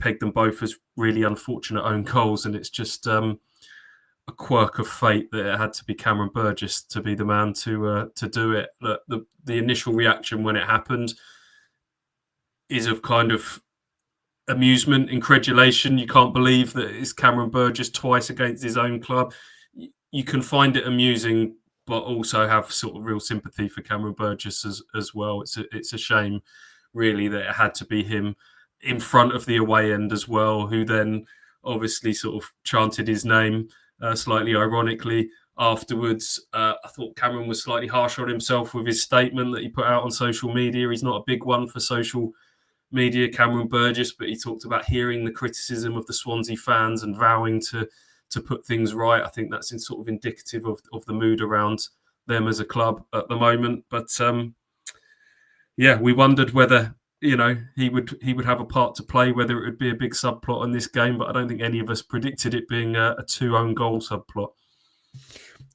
pegged them both as really unfortunate own goals, and it's just a quirk of fate that it had to be Cameron Burgess to be the man to do it. The initial reaction when it happened is of kind of amusement, incredulation. You can't believe that it's Cameron Burgess twice against his own club. You can find it amusing, but also have sort of real sympathy for Cameron Burgess as well. It's a shame, really, that it had to be him in front of the away end as well, who then obviously sort of chanted his name slightly ironically afterwards. I thought Cameron was slightly harsh on himself with his statement that he put out on social media. He's not a big one for social media, Cameron Burgess, but he talked about hearing the criticism of the Swansea fans and vowing to put things right. I think that's sort of indicative of the mood around them as a club at the moment. But we wondered whether he would have a part to play, whether it would be a big subplot in this game. But I don't think any of us predicted it being a 2 own goal subplot.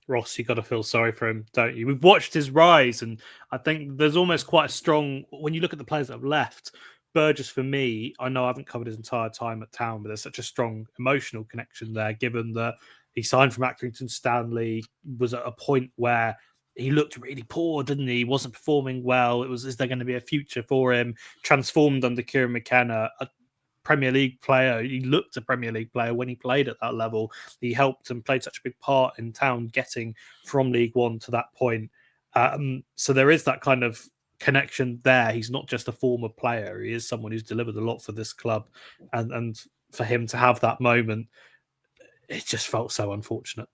Ross, you got to feel sorry for him, don't you? We've watched his rise, and I think there's almost quite a strong, when you look at the players that have left, Burgess, for me, I know I haven't covered his entire time at Town, but there's such a strong emotional connection there, given that he signed from Accrington Stanley, was at a point where he looked really poor, didn't he? He wasn't performing well. It was, is there going to be a future for him? Transformed under Kieran McKenna, a Premier League player. He looked a Premier League player when he played at that level. He helped and played such a big part in Town getting from League One to that point. So there is that kind of connection there. He's not just a former player. He is someone who's delivered a lot for this club. And for him to have that moment, it just felt so unfortunate.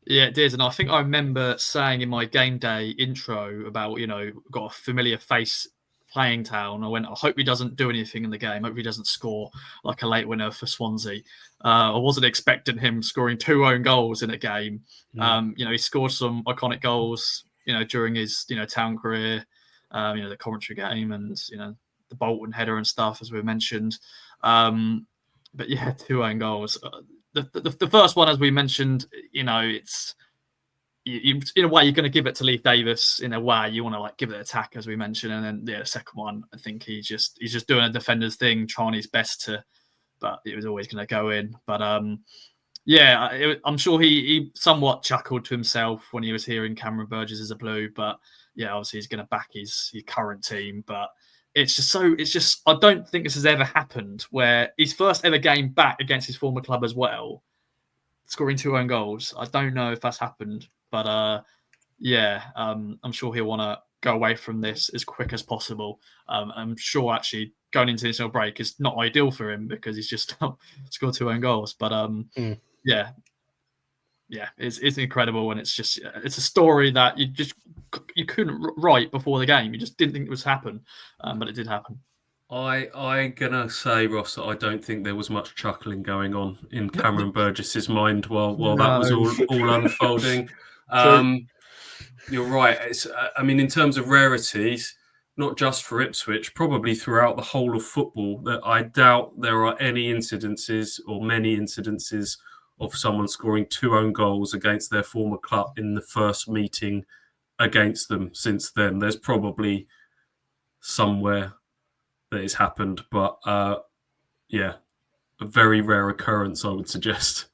Yeah, it did. And I think I remember saying in my game day intro about, got a familiar face playing Town. I went, I hope he doesn't do anything in the game. I hope he doesn't score like a late winner for Swansea. I wasn't expecting him scoring 2 own goals in a game. He scored some iconic goals, during his, Town career, the Coventry game and, the Bolton header and stuff, as we mentioned. But yeah, 2 own goals. The first one, as we mentioned, it's you in a way you're going to give it to Leif Davis. In a way, you want to give it an attack, as we mentioned, and then the second one, I think he's just doing a defender's thing, trying his best to, but it was always going to go in. But I'm sure he somewhat chuckled to himself when he was hearing Cameron Burgess as a Blue. But yeah, obviously he's going to back his current team, but. It's just, I don't think this has ever happened where his first ever game back against his former club as well, scoring 2 own goals. I don't know if that's happened, but I'm sure he'll want to go away from this as quick as possible. I'm sure actually going into this break is not ideal for him because he's just scored 2 own goals. But it's incredible, and it's a story that you couldn't write before the game. You just didn't think it would happen, but it did happen. I'm gonna say, Ross, that I don't think there was much chuckling going on in Cameron Burgess's mind while that was all unfolding. You're right. It's, in terms of rarities, not just for Ipswich, probably throughout the whole of football, that I doubt there are any incidences or many incidences of someone scoring 2 own goals against their former club in the first meeting against them since then. There's probably somewhere that it's happened, but a very rare occurrence, I would suggest.